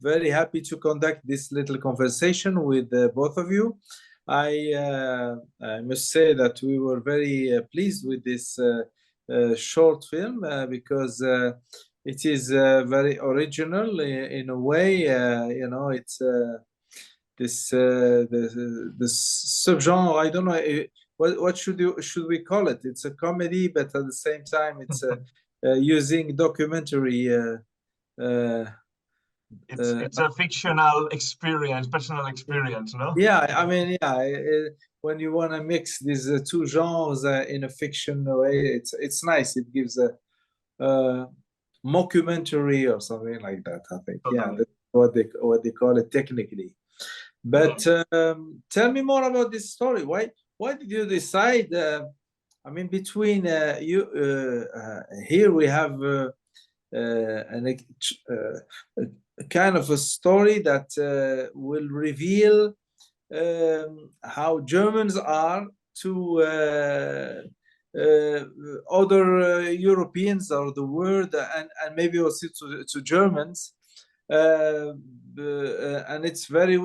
very happy to conduct this little conversation with both of you. I must say that we were very pleased with this short film because it is very original in a way. You know, it's this the subgenre. I don't know what should we call it. It's a comedy, but at the same time, it's using documentary. It's a fictional experience, personal experience, no? Yeah, I mean, yeah. When you want to mix these two genres in a fiction way, it's nice. It gives a mockumentary or something like that. I think, yeah, that's what they call it technically. But tell me more about this story. Why did you decide? I mean, between you here we have a kind of a story that will reveal how Germans are to other Europeans or the world, and maybe also to Germans. And it's very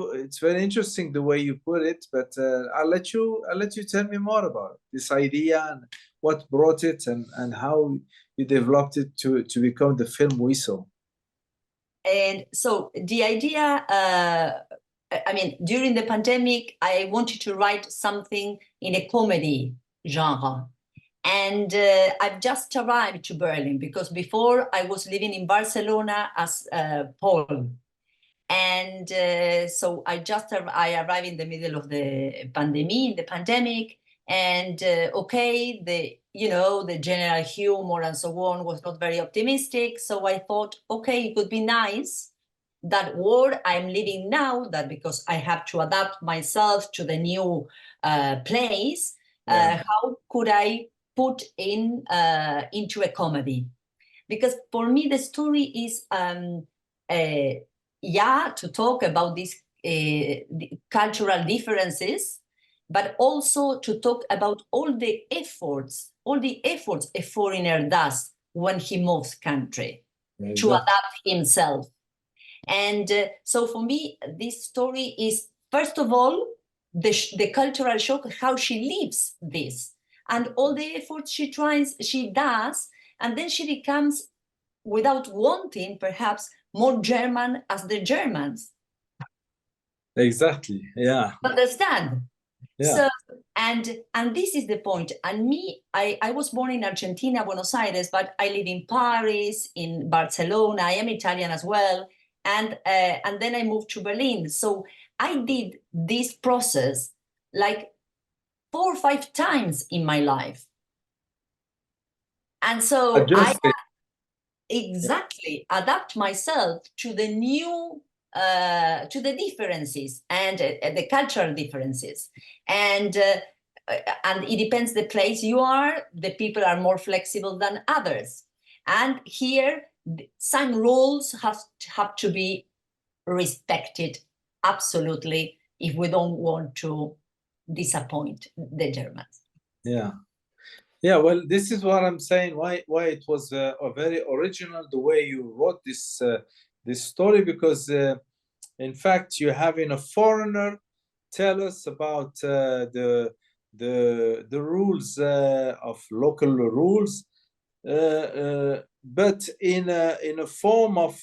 interesting the way you put it. But I'll let you tell me more about it, this idea and what brought it, and how you developed it to become the film we saw. And so the idea, I mean, during the pandemic, I wanted to write something in a comedy genre. And I've just arrived to Berlin because before I was living in Barcelona as Paul. And so I arrived in the middle of the pandemic, and okay, the general humor and so on was not very optimistic. So I thought, okay, it would be nice that world I'm living now, that because I have to adapt myself to the new place, how could I put into a comedy? Because for me, the story is to talk about these cultural differences, but also to talk about all the efforts a foreigner does when he moves country to adapt himself. And so for me, this story is, first of all, the cultural shock, how she lives this, and all the efforts she does, and then she becomes, without wanting, perhaps, more German as the Germans. Exactly, yeah. Understand? Yeah. So, and this is the point. And me, I was born in Argentina, Buenos Aires, but I live in Paris, in Barcelona. I am Italian as well. And then I moved to Berlin. So I did this process like 4 or 5 times in my life. And so I adapt myself to the new, to the differences and the cultural differences. And it depends the place you are, the people are more flexible than others. And here, some rules have to be respected, absolutely, if we don't want to disappoint the Germans. Yeah. Yeah, well, this is what I'm saying, why it was a very original, the way you wrote this story, because in fact, you're having a foreigner tell us about the rules of local rules, but in a form of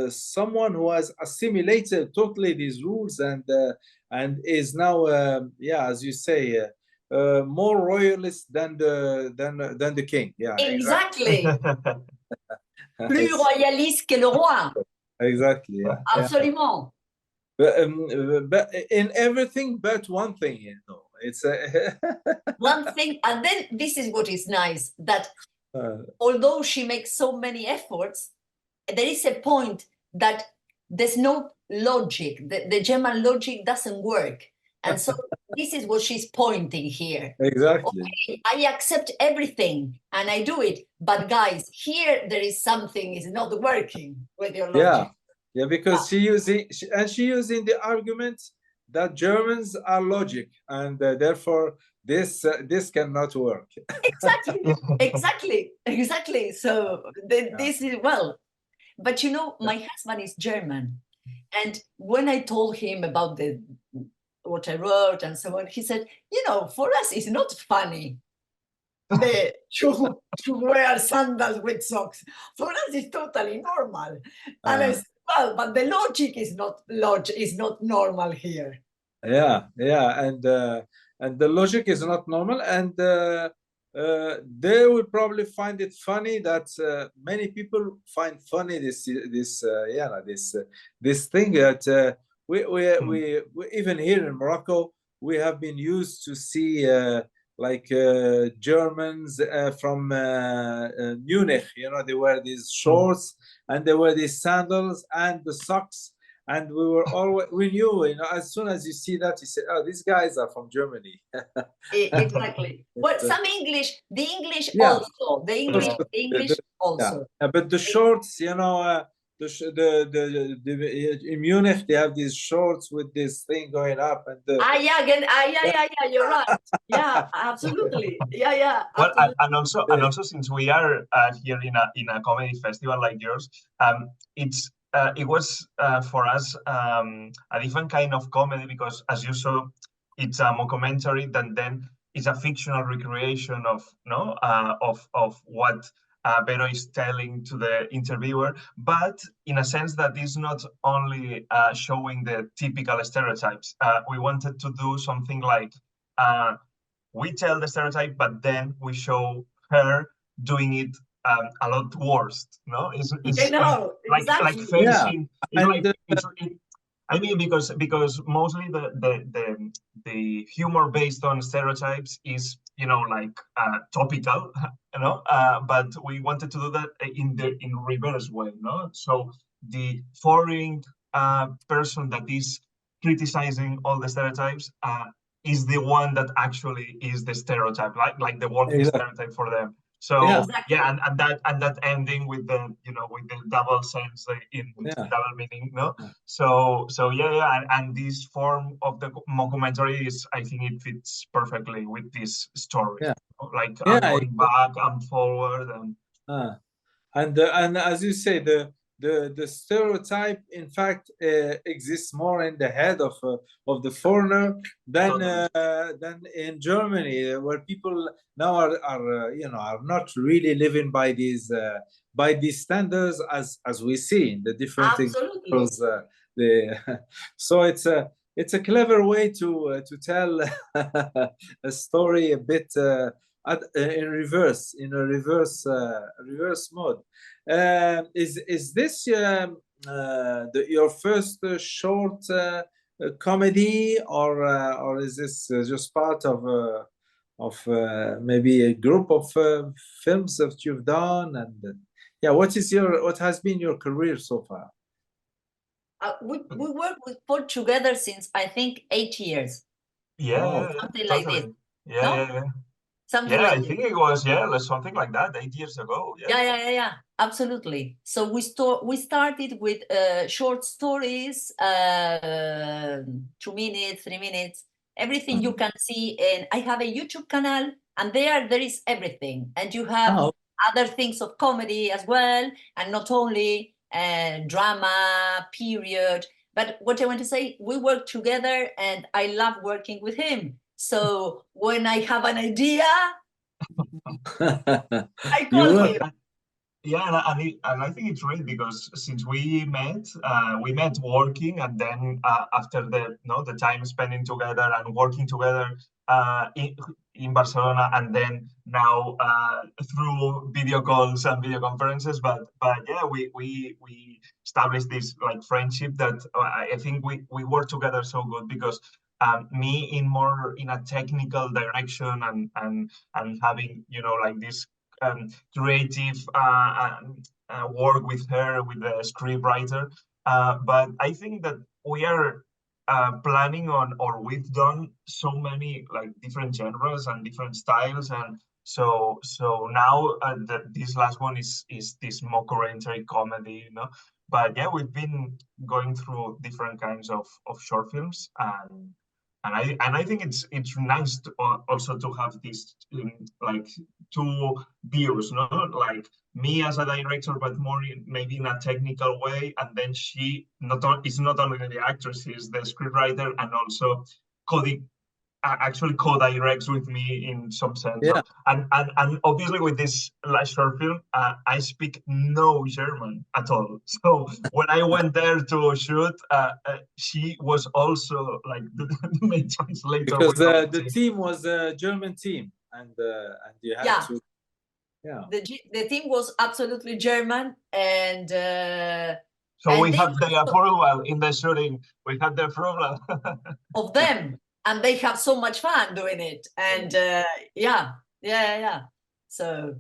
someone who has assimilated totally these rules and is now, as you say, more royalist than the king. Yeah, exactly. Plus royaliste que le roi. Exactly. Yeah. Absolument. But in everything but one thing, you know, it's one thing, and then this is what is nice, that although she makes so many efforts, there is a point that there's no logic. The German logic doesn't work. And so this is what she's pointing here. Exactly. Okay, I accept everything and I do it. But guys, here there is something is not working with your logic. Yeah, because she using the argument that Germans are logic, and therefore this cannot work. Exactly. So this is, well, but you know, my husband is German. And when I told him about what I wrote and so on, he said, you know, for us it's not funny to wear sandals with socks. For us it's totally normal. And I said, well, but the logic is not normal here. Yeah, and the logic is not normal, and they will probably find it funny that many people find funny this thing that we even here in Morocco we have been used to see like Germans from Munich, you know, they wear these shorts and they wear these sandals and the socks. And we knew, you know, as soon as you see that, you say, oh, these guys are from Germany. Exactly. Well, the English Yeah. also, the English also. Yeah. But the shorts, you know, in Munich, they have these shorts with this thing going up. And you're right. Yeah, absolutely. Yeah. Well, absolutely. and also since we are here in a comedy festival like yours, it was for us a different kind of comedy because, as you saw, it's a mockumentary. Then it's a fictional recreation of what Vero is telling to the interviewer, but in a sense that is not only showing the typical stereotypes. We wanted to do something like we tell the stereotype, but then we show her doing it a lot worse. No, it's exactly. like facing. Yeah. I mean, because mostly the humor based on stereotypes is, you know, like topical, you know, but we wanted to do that in reverse way, no? So the foreign person that is criticizing all the stereotypes is the one that actually is the stereotype, like the working stereotype for them. So and that ending with the, you know, with the double sense double meaning, no? So and this form of the mockumentary is, I think it fits perfectly with this story. Like I'm going back, I'm forward, and as you say, the stereotype in fact exists more in the head of the foreigner than in Germany, where people now are not really living by these standards as we see in the different examples. So it's a clever way to tell a story a bit in reverse, in a reverse mode. Is this your first short comedy, or is this just part of maybe a group of films that you've done? And what has been your career so far? We work with Paul together since I think 8 years. Something like this. Something like I think it was something like that 8 years ago. Yeah, absolutely. So we started with short stories, 2 minutes, 3 minutes, everything you can see. And I have a YouTube channel, and there is everything. And you have other things of comedy as well, and not only drama, period. But what I want to say, we work together, and I love working with him. So when I have an idea, I call him. Yeah, and I think it's great because since we met working, and then after the time spending together and working together in Barcelona, and then now through video calls and video conferences, but yeah, we established this like friendship that I think we work together so good because me in a technical direction and having, you know, like this creative work with her, with the script writer, but I think that we are planning on, or we've done so many like different genres and different styles, and so now this last one is this mockumentary comedy, you know. But yeah, we've been going through different kinds of short films, and I think it's nice to, also to have this like two views, no? Like me as a director, but more maybe in a technical way. And then she is not only the actress, she's the scriptwriter and also actually co-directs with me in some sense. Yeah. And obviously with this last short film, I speak no German at all. So when I went there to shoot, she was also like the main translator. Because the team was a German team, and you had to. Yeah. The team was absolutely German, and so we had the approval in the shooting. We had the approval of them, and they have so much fun doing it. And So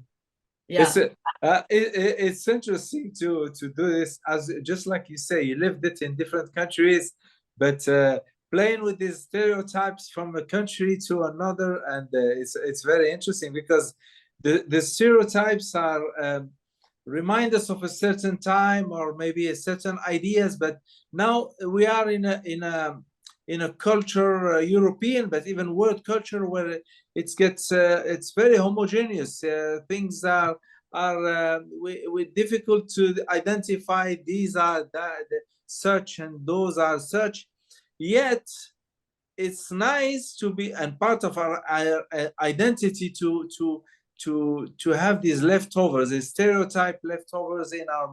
it's interesting to do this, as just like you say, you lived it in different countries, but playing with these stereotypes from a country to another, and it's very interesting because the stereotypes are remind us of a certain time or maybe a certain ideas, but now we are in a culture, European, but even world culture, where it's very homogeneous. Things are difficult to identify. These are such and those are such. Yet it's nice to be, and part of our identity to have these leftovers, these stereotype leftovers in our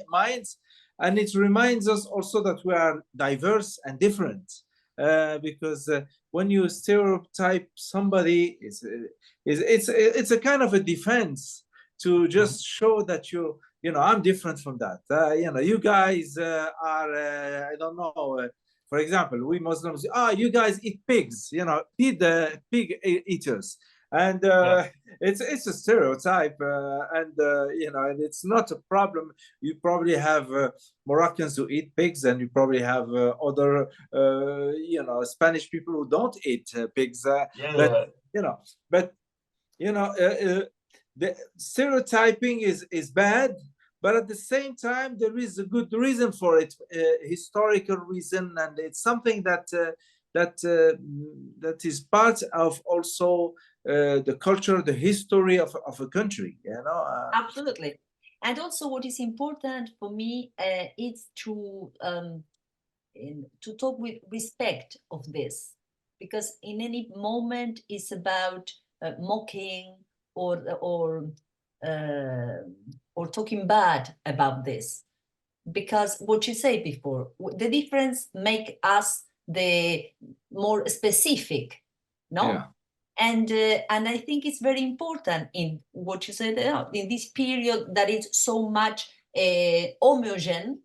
minds, and it reminds us also that we are diverse and different. Because when you stereotype somebody, it's a kind of a defense to just show that I'm different from that. You guys are I don't know. For example, we Muslims, you guys eat pigs. Eat the pig eaters. And it's a stereotype, and it's not a problem. You probably have Moroccans who eat pigs, and you probably have other Spanish people who don't eat pigs. The stereotyping is bad, but at the same time there is a good reason for it, historical reason, and it's something that is part of also the culture, the history of a country. Absolutely. And also what is important for me is to talk with respect of this, because in any moment it's about mocking or talking bad about this, because what you said before, the difference make us the more specific, no? Yeah. And I think it's very important in what you said in this period that is so much homogen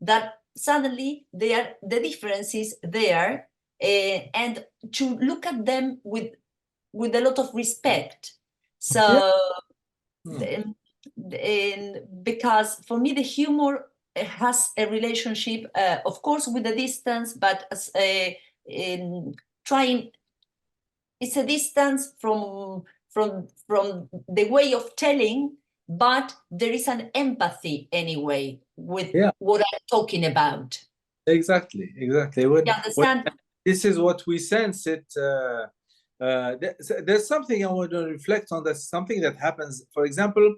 that suddenly the difference is there, and to look at them with a lot of respect. So because for me the humor has a relationship, of course, with the distance, but trying. It's a distance from the way of telling, but there is an empathy anyway with what I'm talking about. Exactly. You understand? This is what we sense it. There's something I want to reflect on. That's something that happens. For example,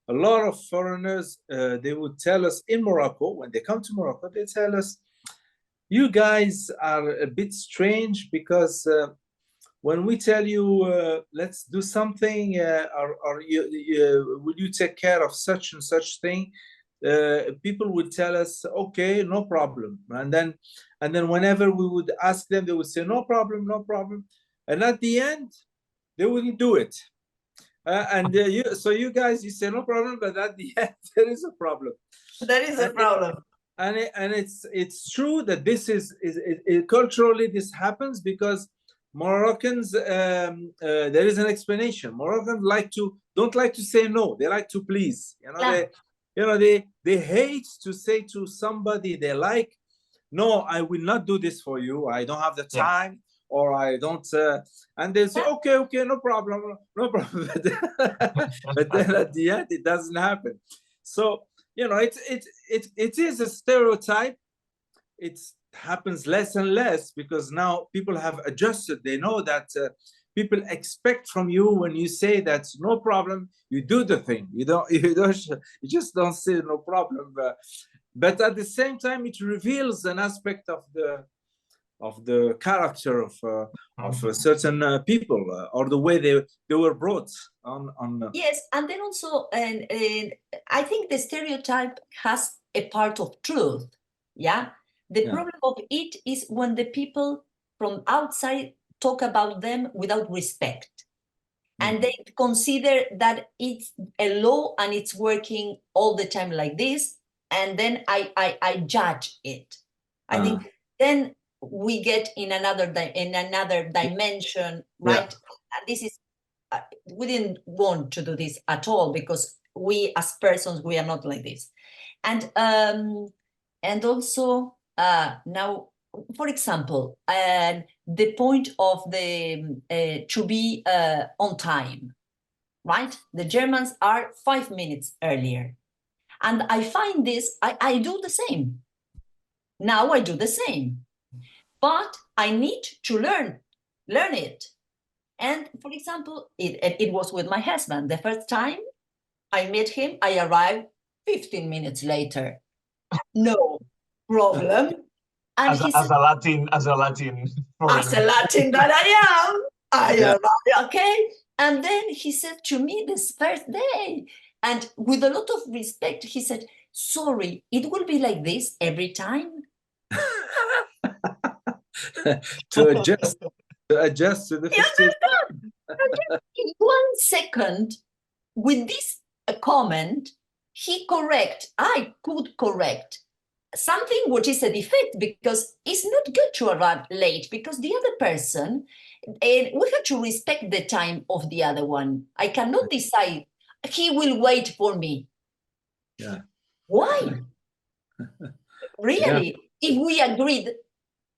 a lot of foreigners, they would tell us in Morocco, when they come to Morocco, they tell us, you guys are a bit strange because when we tell you, let's do something, or will you take care of such and such thing, people would tell us, okay, no problem. And then whenever we would ask them, they would say, no problem. And at the end, they wouldn't do it. So you guys, you say no problem, but at the end, there is a problem. There is a problem. And it's true that this is culturally this happens because Moroccans, there is an explanation. Moroccans don't like to say no. They like to please. They hate to say to somebody they like, no, I will not do this for you. I don't have the time, or I don't. And they say, okay, no problem. But then at the end, it doesn't happen. So it is a stereotype. It happens less and less because now people have adjusted. They know that people expect from you when you say that's no problem, you do the thing. You just don't say no problem. But at the same time, it reveals an aspect of the character of certain people, or the way they were brought on. Yes, and then also, and I think the stereotype has a part of truth. Yeah, the problem of it is when the people from outside talk about them without respect, and they consider that it's a law and it's working all the time like this, and then I judge it. I think then we get in another dimension, right? And this is we didn't want to do this at all, because we as persons, we are not like this. And also now, for example, the point of the to be on time, right? The Germans are 5 minutes earlier, and I find this, I do the same. Now I do the same, but I need to learn it. And for example, it was with my husband. The first time I met him, I arrived 15 minutes later. No problem. And as a Latin as a Latin that I arrived, okay? And then he said to me this first day, and with a lot of respect, he said, sorry, it will be like this every time. to adjust to the 15. In 1 second, with this comment, I could correct something which is a defect, because it's not good to arrive late, because the other person, we have to respect the time of the other one. I cannot decide he will wait for me. Yeah. Why? Really? Yeah. If we agreed,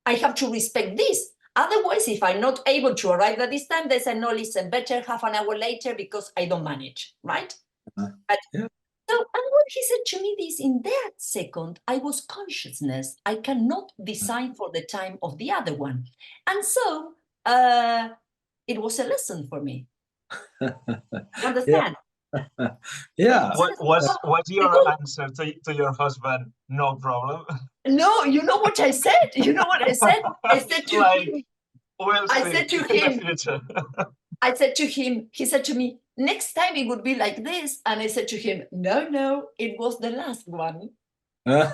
I have to respect this. Otherwise, if I'm not able to arrive at this time, they say, no, listen, better half an hour later, because I don't manage, right? But, so, and when he said to me this, in that second, I was consciousness. I cannot decide for the time of the other one. And so it was a lesson for me. You understand? Yeah. What's your answer to your husband? No problem. No, you know what I said? You know what I said? I said to him, I said to him, he said to me, next time it would be like this. And I said to him, no, it was the last one. So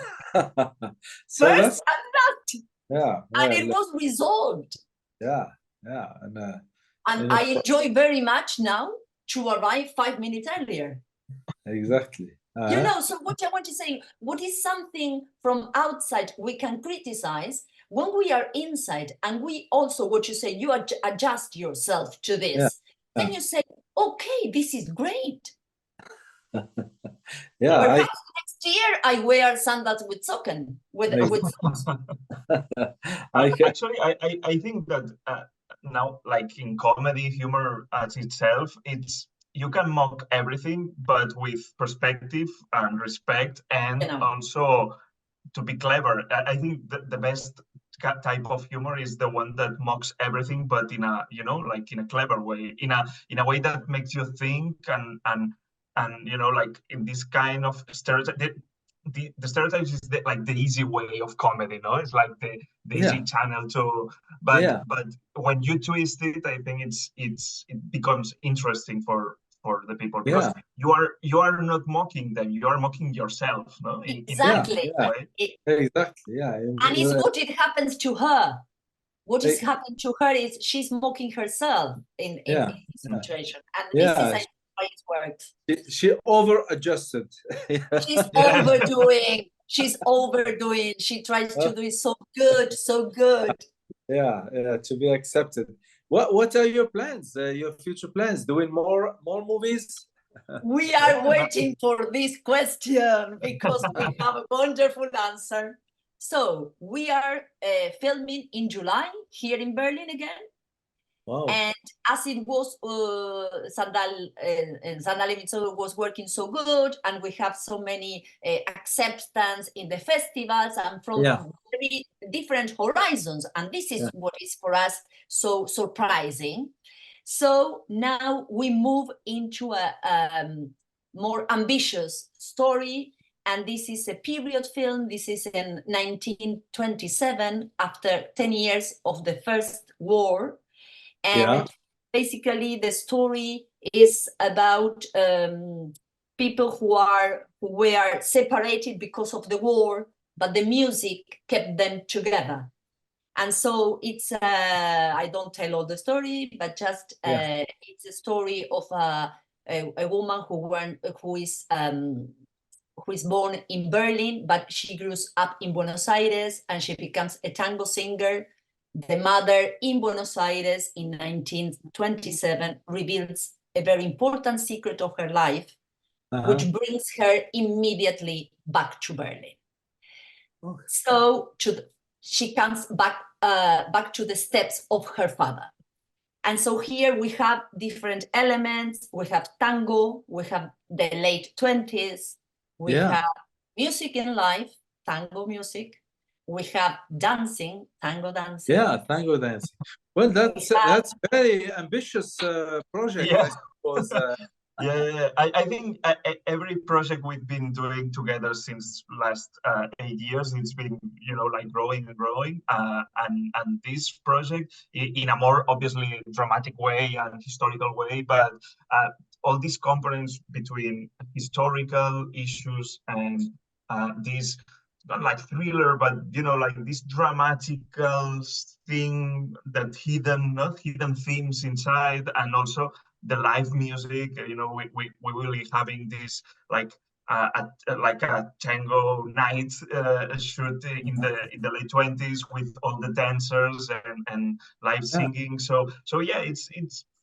first and last. Yeah. And it was resolved. Yeah. And I enjoy very much now to arrive 5 minutes earlier. Exactly. You know, so what I want to say, what is something from outside we can criticize, when we are inside, and we also, what you say, you adjust yourself to this, then you say, okay, this is great. Perhaps next year I wear sandals with Socken, with socks. Actually, I think that now, like in comedy, humor as itself, you can mock everything, but with perspective and respect, and also to be clever. I think the best type of humor is the one that mocks everything, but in a, like in a clever way, in a way that makes you think, and like in this kind of stereotype. The stereotypes is like the easy way of comedy, no? It's like the easy channel to, but when you twist it, I think it becomes interesting for the people, because you are not mocking them, you are mocking yourself, no? Exactly. Exactly. Yeah. And it's what it happens to her. What is happening to her is she's mocking herself in this situation, and this is how it works. She over-adjusted. She's overdoing. She tries to do it so good. Yeah, to be accepted. What are your plans? Your future plans? Doing more movies? We are waiting for this question, because we have a wonderful answer. So we are filming in July here in Berlin again. Wow. And as it was, Sandalen was working so good, and we have so many acceptance in the festivals and from very different horizons. And this is what is for us so surprising. So now we move into a more ambitious story, and this is a period film. This is in 1927, after 10 years of the First War. And basically the story is about people who were separated because of the war, but the music kept them together. And so it's I don't tell all the story, but just it's a story of a woman who is born in Berlin, but she grows up in Buenos Aires, and she becomes a tango singer. The mother in Buenos Aires in 1927 reveals a very important secret of her life, which brings her immediately back to Berlin. So she comes back to the steps of her father. And so here we have different elements. We have tango, we have the late 20s, we have music in life, tango music. We have dancing, tango dancing. Yeah, tango dancing. Well, that's very ambitious project, I suppose. I think every project we've been doing together since last 8 years, it's been, you know, like growing and growing. And this project, in a more obviously dramatic way and historical way, but all these components between historical issues and these, not like thriller, but, you know, like this dramatical thing, that hidden themes inside, and also the live music. You know, we will be having this like a tango night shoot in the late 20s with all the dancers and live singing. So yeah, it's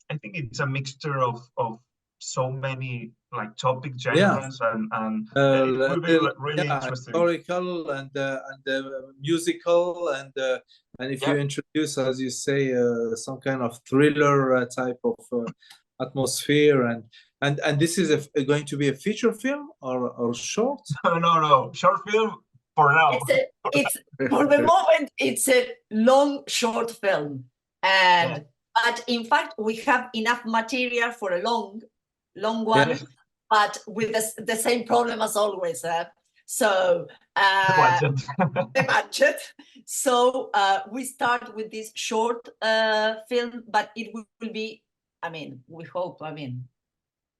I think it's a mixture of so many like topic genres, and it will be really interesting. Historical and musical, and if you introduce, as you say, some kind of thriller type of atmosphere, and this is going to be a feature film or short? No, short film for now. It's for the moment it's a long short film, and but in fact we have enough material for a long one, but with the same problem as always. So the budget. So we start with this short film, but it will be, I mean, we hope, 15,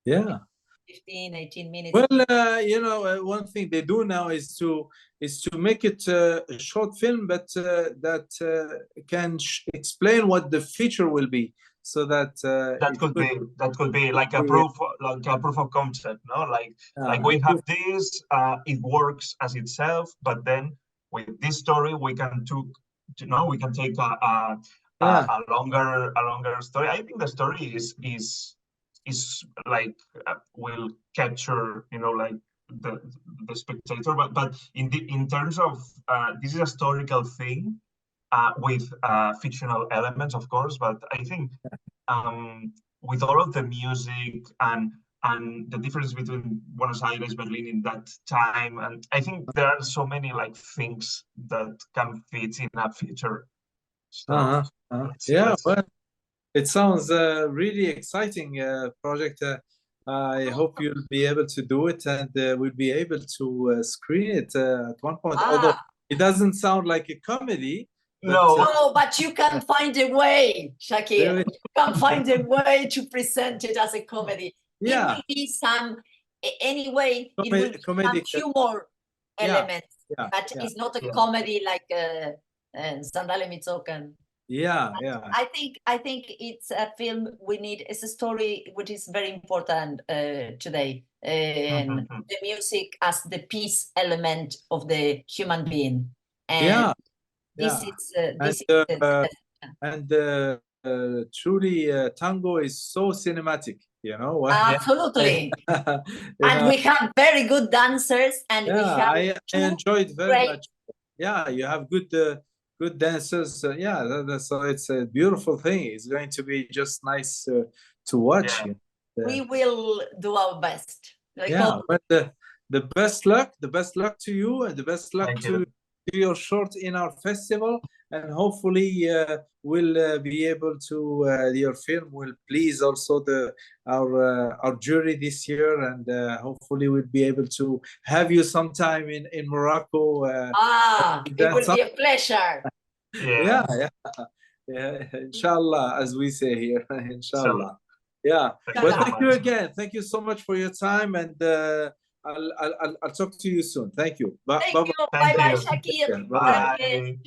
18 minutes. Well, you know, one thing they do now is to make it a short film, but that can explain what the feature will be, so that that could be like a proof of concept, no? Like we have this, it works as itself, but then with this story we can take a longer story. I think the story is like will capture, you know, like the spectator, but in terms of this is a historical thing with fictional elements, of course, but I think with all of the music and the difference between Buenos Aires, Berlin in that time, and I think there are so many like things that can fit in a feature. So, well, it sounds really exciting project. I hope you'll be able to do it, and we'll be able to screen it at one point. Although it doesn't sound like a comedy. No, but you can find a way, Shakir. You can find a way to present it as a comedy. It will be some, anyway, it will be some humor elements, but it's not a comedy like Sandalen with Socken. I think it's a film we need. It's a story which is very important today, and the music as the peace element of the human being. And truly tango is so cinematic, you know. Absolutely. And we have very good dancers, and we have I enjoyed very much. You have good dancers. So it's a beautiful thing. It's going to be just nice to watch. We will do our best. But the best luck to you, and the best luck to your short in our festival. and hopefully we'll be able to your film will please also our jury this year, and hopefully we'll be able to have you sometime in Morocco. It will be a pleasure. Yeah, inshallah, as we say here. Inshallah. Yeah, well, thank you again. Thank you so much for your time, and I'll talk to you soon. Thank you. Thank you. Bye bye, Shakir. Bye.